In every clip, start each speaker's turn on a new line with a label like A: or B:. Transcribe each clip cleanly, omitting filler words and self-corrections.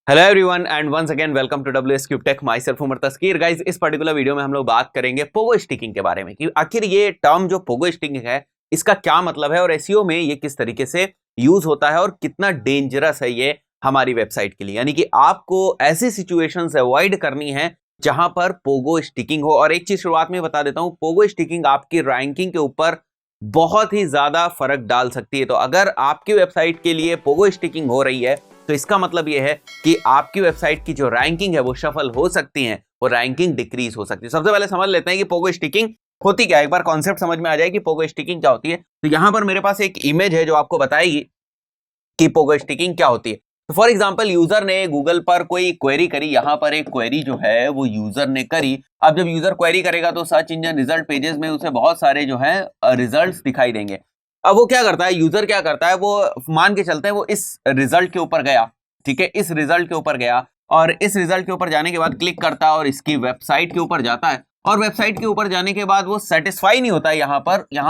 A: Hello everyone and once again welcome to WS cube tech. Myself Umar Taskeer. Guys, इस particular video में हम लोग बात करेंगे पोगो स्टिकिंग के बारे में कि आखिर ये टर्म जो पोगो स्टिकिंग है इसका क्या मतलब है और एसईओ में ये किस तरीके से यूज होता है और कितना डेंजरस है ये हमारी वेबसाइट के लिए। यानी कि आपको ऐसी सिचुएशंस अवॉइड करनी है जहां पर पोगो स्टिकिंग हो। और एक चीज शुरुआत में बता देता हूं, पोगो स्टिकिंग आपकी रैंकिंग के ऊपर बहुत ही ज्यादा फर्क डाल सकती है। तो अगर आपकी वेबसाइट के लिए पोगो स्टिकिंग हो रही है तो इसका मतलब यह है कि आपकी वेबसाइट की जो रैंकिंग है वो शफल हो सकती है, वो रैंकिंग डिक्रीज हो सकती है। सबसे पहले समझ लेते हैं कि पोगो स्टिकिंग होती क्या है। एक बार कॉन्सेप्ट समझ में आ जाए कि पोगो स्टिकिंग क्या होती है, तो यहां पर मेरे पास एक इमेज है जो आपको बताएगी कि पोगो स्टिकिंग क्या होती है। तो फॉर एग्जांपल, यूजर ने गूगल पर कोई क्वेरी करी। यहां पर एक क्वेरी जो है वो यूजर ने करी। अब जब यूजर क्वेरी करेगा तो सर्च इंजन रिजल्ट पेजेस में उसे बहुत सारे जो है रिजल्ट्स दिखाई देंगे। अब वो क्या करता है, यूजर क्या करता है, वो मान के चलते हैं वो इस रिजल्ट के ऊपर गया। ठीक है, इस रिजल्ट के ऊपर गया और इस रिजल्ट के ऊपर जाने के बाद क्लिक करता है और इसकी वेबसाइट के ऊपर जाता है। और वेबसाइट के ऊपर जाने के बाद वो सेटिस्फाई नहीं होता है। यहां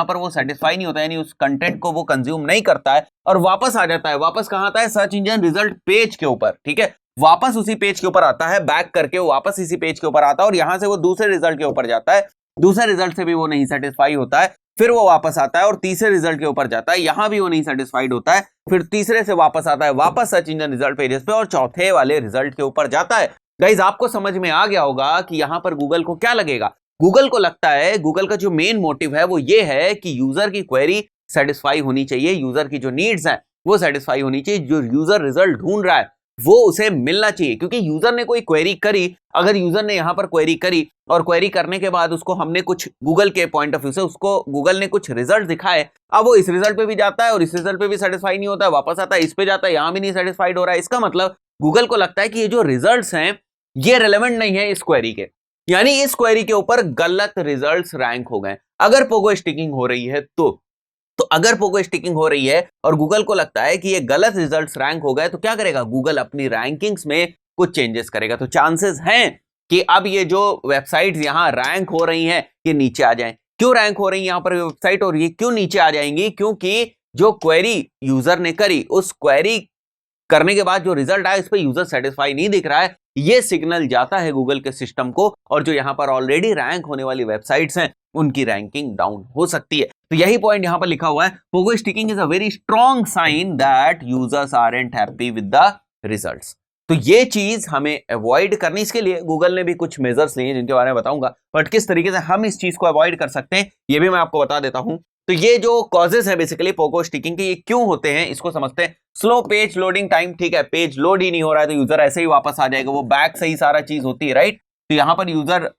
A: पर वो सेटिस्फाई नहीं होता है, यानी उस कंटेंट को वो कंज्यूम नहीं करता है और वापस आ जाता है। वापस कहां आता है? सर्च इंजन रिजल्ट पेज के ऊपर। ठीक है, वापस उसी पेज के ऊपर आता है, बैक करके वो वापस इसी पेज के ऊपर आता है और यहां से वो दूसरे रिजल्ट के ऊपर जाता है। दूसरे रिजल्ट से भी वो नहीं सेटिस्फाई होता है, फिर वो वापस आता है और तीसरे रिजल्ट के ऊपर जाता है। यहां भी वो नहीं सेटिस्फाइड होता है, फिर तीसरे से वापस आता है, वापस सर्च इंजन रिजल्ट पेजेस पे और चौथे वाले रिजल्ट के ऊपर जाता है। गाइस, आपको समझ में आ गया होगा कि यहां पर गूगल को क्या लगेगा। गूगल को लगता है, गूगल का जो मेन मोटिव है वो ये है कि यूजर की क्वेरी सेटिस्फाई होनी चाहिए, यूजर की जो नीड्स हैं वो सेटिस्फाई होनी चाहिए, जो यूजर रिजल्ट ढूंढ रहा है वो उसे मिलना चाहिए। क्योंकि यूजर ने कोई क्वेरी करी, अगर यूजर ने यहां पर क्वेरी करी और क्वेरी करने के बाद उसको हमने कुछ गूगल के पॉइंट ऑफ व्यू से उसको गूगल ने कुछ रिजल्ट दिखाए, अब वो इस रिजल्ट पे भी जाता है और इस रिजल्ट पे भी सेटिस्फाई नहीं होता है, वापस आता है, इस पे जाता है, यहां भी नहीं सेटिस्फाइड हो रहा है। इसका मतलब गूगल को लगता है कि ये जो रिजल्ट्स हैं ये रेलेवेंट नहीं है इस क्वेरी के, यानी इस क्वेरी के ऊपर गलत रिजल्ट्स रैंक हो गए। अगर पोगो स्टिकिंग हो रही है तो अगर पोगो स्टिकिंग हो रही है और गूगल को लगता है कि ये गलत रिजल्ट्स रैंक हो गए, तो क्या करेगा? गूगल अपनी रैंकिंग्स में कुछ चेंजेस करेगा। तो चांसेस हैं कि अब ये जो वेबसाइट्स यहां रैंक हो रही हैं ये नीचे आ जाएं। क्यों रैंक हो रही है यहां पर वेबसाइट और ये क्यों नीचे आ जाएंगी? क्योंकि जो क्वेरी यूजर ने करी, उस क्वेरी करने के बाद जो रिजल्ट आया इस पे यूजर सेटिस्फाई नहीं दिख रहा है। ये सिग्नल जाता है गूगल के सिस्टम को और जो यहां पर ऑलरेडी रैंक होने वाली वेबसाइट्स हैं उनकी रैंकिंग डाउन हो सकती है। तो यही पॉइंट यहां पर लिखा हुआ है, pogo sticking is a very strong sign that users aren't happy with the results. तो ये चीज हमें अवॉइड करनी, इसके लिए गूगल ने भी कुछ मेजर्स लिए जिनके बारे में बताऊंगा, बट किस तरीके से हम इस चीज को अवॉइड कर सकते हैं ये भी मैं आपको बता देता हूं। तो ये जो कॉजेस है बेसिकली पोगो स्टिकिंग के, ये क्यों होते हैं इसको समझते हैं। Slow page loading time. ठीक है, पेज लोड ही नहीं हो रहा है तो यूजर ऐसे ही वापस आ जाएगा, वो बैक से ही सारा चीज होती है, राइट। तो यहां पर यूजर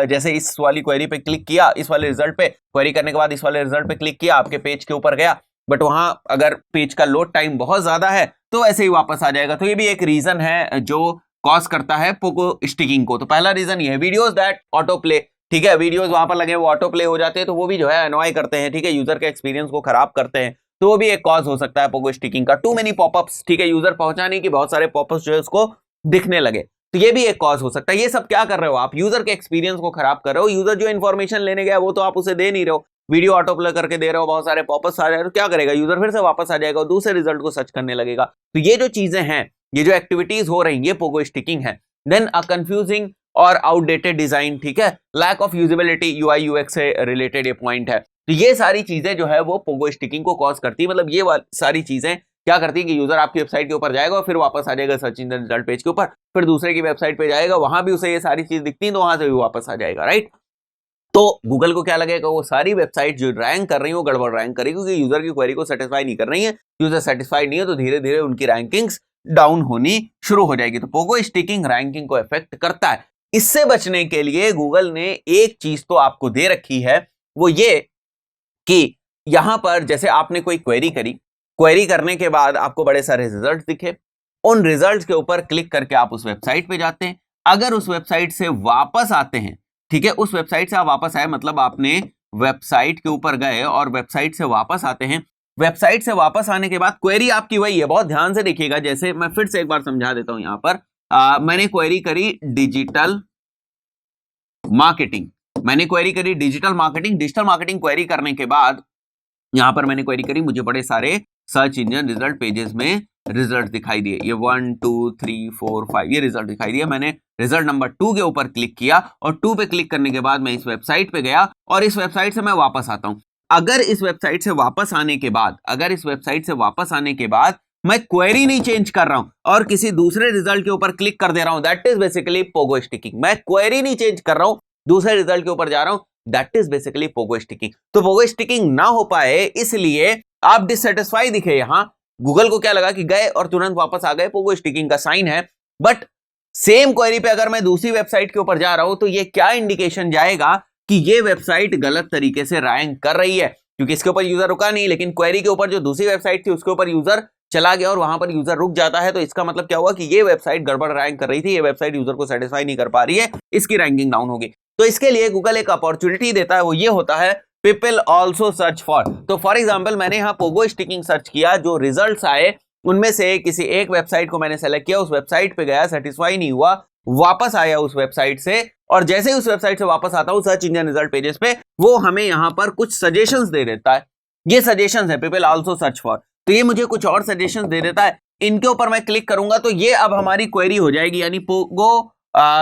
A: जैसे इस वाली क्वेरी पे क्लिक किया, इस वाले रिजल्ट पे क्वेरी करने के बाद इस वाले रिजल्ट पे क्लिक किया, आपके पेज के ऊपर गया, बट वहां अगर पेज का लोड टाइम बहुत ज्यादा है तो ऐसे ही वापस आ जाएगा। तो ये भी एक रीजन है जो कॉज करता है पोगो स्टिकिंग को। तो पहला रीजन ये है, वीडियोस दैट ऑटो प्ले। ठीक है, वीडियोस वहां पर लगे वो ऑटो प्ले हो जाते हैं तो वो भी जो है अनॉय करते हैं। ठीक है, यूजर के एक्सपीरियंस को खराब करते हैं, तो वो भी एक कॉज हो सकता है पोगो स्टिकिंग का। Too many popups. ठीक है, यूजर पहुंचाने की बहुत सारे पॉपअप्स जो है उसको दिखने लगे, तो ये भी एक कॉज हो सकता है। ये सब क्या कर रहे हो आप? यूजर के एक्सपीरियंस को खराब कर रहे हो। यूजर जो इन्फॉर्मेशन लेने गया वो तो आप उसे दे नहीं रहे हो, वीडियो ऑटो प्ले करके दे रहे हो, बहुत सारे पॉपअप्स आ रहे हैं, तो क्या करेगा यूजर? फिर से वापस आ जाएगा और दूसरे रिजल्ट को सर्च करने लगेगा। तो ये जो चीजें हैं, ये जो एक्टिविटीज हो रही है, ये पोगो स्टिकिंग है। देन अ कंफ्यूजिंग और आउटडेटेड डिजाइन। ठीक है, lack of usability, UI UX से रिलेटेड ये पॉइंट है। तो ये सारी चीजें जो है वो पोगो स्टिकिंग को कॉज करती है। मतलब ये सारी चीजें क्या करती है कि यूजर आपकी वेबसाइट के ऊपर जाएगा और फिर वापस आ जाएगा सर्च इंजन रिजल्ट पेज के ऊपर, फिर दूसरे की वेबसाइट पे जाएगा, वहां भी उसे ये सारी चीज दिखती है तो वहां से भी वापस आ जाएगा, राइट। तो गूगल को क्या लगेगा, वो सारी वेबसाइट जो रैंक कर रही है वो गड़बड़ रैंक करेगी क्योंकि यूजर की क्वेरी को सेटिस्फाई नहीं कर रही है। यूजर सेटिस्फाइड नहीं है तो धीरे धीरे उनकी रैंकिंग्स डाउन होनी शुरू हो जाएगी। तो पोगो स्टिकिंग रैंकिंग को इफेक्ट करता है। इससे बचने के लिए गूगल ने एक चीज तो आपको दे रखी है, वो ये कि यहां पर जैसे आपने कोई क्वेरी करी, क्वेरी करने के बाद आपको बड़े सारे रिजल्ट दिखे, उन रिजल्ट्स के ऊपर क्लिक करके आप उस वेबसाइट पे जाते हैं। अगर उस वेबसाइट से वापस आते हैं, ठीक है, उस वेबसाइट से आप वापस आए मतलब आपने वेबसाइट के ऊपर गए और वेबसाइट से वापस आते हैं। वेबसाइट से वापस आने के बाद क्वेरी आपकी वही है, बहुत ध्यान से देखिएगा। जैसे मैं फिर से एक बार समझा देता हूं, यहां पर मैंने क्वेरी करी digital marketing. Digital marketing query करने के बाद यहां पर मैंने क्वेरी करी, मुझे बड़े सारे सर्च इंजन रिजल्ट पेजेस में रिजल्ट दिखाई दिए, ये 1 2 3 4 5 ये रिजल्ट दिखाई दिया। मैंने रिजल्ट नंबर 2 के ऊपर क्लिक किया और 2 पे क्लिक करने के बाद मैं इस वेबसाइट पे गया और इस वेबसाइट से मैं वापस आता हूं। अगर इस वेबसाइट से वापस आने के बाद मैं क्वेरी नहीं चेंज कर रहा हूं और किसी दूसरे रिजल्ट के ऊपर क्लिक कर दे रहा हूं, that is basically Pogo sticking. मैं क्वेरी नहीं चेंज कर रहा हूं, दूसरे रिजल्ट के ऊपर जा रहा हूं, that is basically Pogo sticking. तो पोगो स्टिकिंग ना हो पाए इसलिए आप डिससेटिस्फाई दिखे, यहां गूगल को क्या लगा कि गए और तुरंत वापस आ गए, पोगो स्टिकिंग का साइन है। बट सेम क्वेरी पे अगर मैं दूसरी वेबसाइट के ऊपर जा रहा हूं तो ये क्या इंडिकेशन जाएगा कि ये वेबसाइट गलत तरीके से रैंक कर रही है, क्योंकि इसके ऊपर यूजर रुका नहीं, लेकिन क्वेरी के ऊपर जो दूसरी वेबसाइट थी उसके ऊपर यूजर चला गया और वहां पर यूजर रुक जाता है। तो इसका मतलब क्या हुआ कि ये वेबसाइट गड़बड़ रैंक कर रही थी, ये वेबसाइट यूजर को सेटिस्फाई नहीं कर पा रही है, इसकी रैंकिंग डाउन होगी। तो इसके लिए गूगल एक अपॉर्चुनिटी देता है, वो ये होता है पीपल ऑल्सो सर्च फॉर। तो फॉर एग्जाम्पल मैंने यहाँ पोगो स्टिकिंग सर्च किया, जो रिजल्ट आए उनमें से किसी एक वेबसाइट को मैंने सेलेक्ट किया, उस वेबसाइट पे गया, सेटिस्फाई नहीं हुआ, वापस आया उस वेबसाइट से, और जैसे ही उस वेबसाइट से वापस आता हूं सर्च इंजन रिजल्ट पेजेस पे, वो हमें यहां पर कुछ सजेशंस दे देता है। ये सजेशंस है पीपल आल्सो सर्च फॉर, तो ये मुझे कुछ और सजेशंस दे देता है। इनके ऊपर मैं क्लिक करूंगा तो ये अब हमारी क्वेरी हो जाएगी, यानी पोगो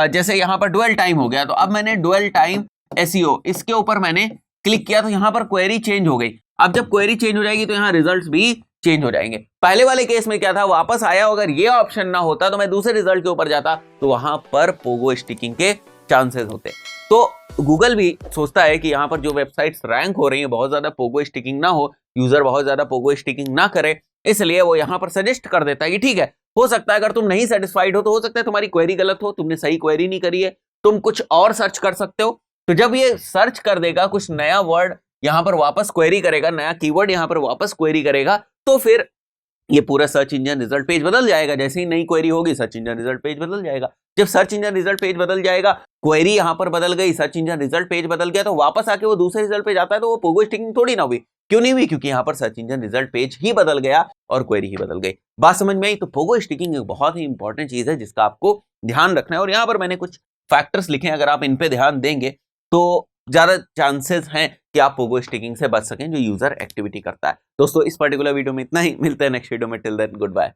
A: जैसे यहां पर डुअल टाइम हो गया, तो अब मैंने डुअल टाइम एसईओ इसके ऊपर मैंने क्लिक किया तो यहां पर क्वेरी चेंज हो गई। अब जब क्वेरी चेंज हो जाएगी तो यहां रिजल्ट्स भी चेंज हो जाएंगे। पहले वाले केस में क्या था, वापस आया, अगर ये ऑप्शन ना होता तो मैं दूसरे रिजल्ट के ऊपर जाता, तो वहां पर पोगो स्टिकिंग के चांसेस होते। तो गूगल भी सोचता है कि यहां पर जो वेबसाइट्स रैंक हो रही है बहुत ज्यादा पोगो स्टिकिंग ना हो, यूजर बहुत ज्यादा पोगो स्टिकिंग ना करे, इसलिए वो यहां पर सजेस्ट कर देता है कि ठीक है, हो सकता है अगर तुम नहीं सेटिस्फाइड हो तो हो सकता है तुम्हारी क्वेरी गलत हो, तुमने सही क्वेरी नहीं करी है, तुम कुछ और सर्च कर सकते हो। तो जब ये सर्च कर देगा, कुछ नया वर्ड यहां पर वापस क्वेरी करेगा, नया कीवर्ड यहां पर वापस क्वेरी करेगा, तो फिर ये पूरा सर्च इंजन रिजल्ट पेज बदल जाएगा। जैसे ही नई क्वेरी होगी सर्च इंजन रिजल्ट पेज बदल जाएगा। जब सर्च इंजन रिजल्ट पेज बदल जाएगा, क्वेरी यहां पर बदल गई, सर्च इंजन रिजल्ट पेज बदल गया, तो वापस आके वो दूसरे रिजल्ट पे जाता है, तो वो पोगो स्टिकिंग थोड़ी ना हुई। क्यों नहीं हुई? क्योंकि यहां पर सर्च इंजन रिजल्ट पेज ही बदल गया और क्वेरी ही बदल गई। बात समझ में आई? तो पोगो स्टिकिंग एक बहुत ही इंपॉर्टेंट चीज है जिसका आपको ध्यान रखना है, और यहां पर मैंने कुछ फैक्टर्स लिखे हैं, अगर आप इन पे ध्यान देंगे तो ज्यादा चांसेस हैं कि आप पोगो स्टिकिंग से बच सकें जो यूजर एक्टिविटी करता है। दोस्तों इस पर्टिकुलर वीडियो में इतना ही, मिलते हैं नेक्स्ट वीडियो में, टिल देन गुड बाय।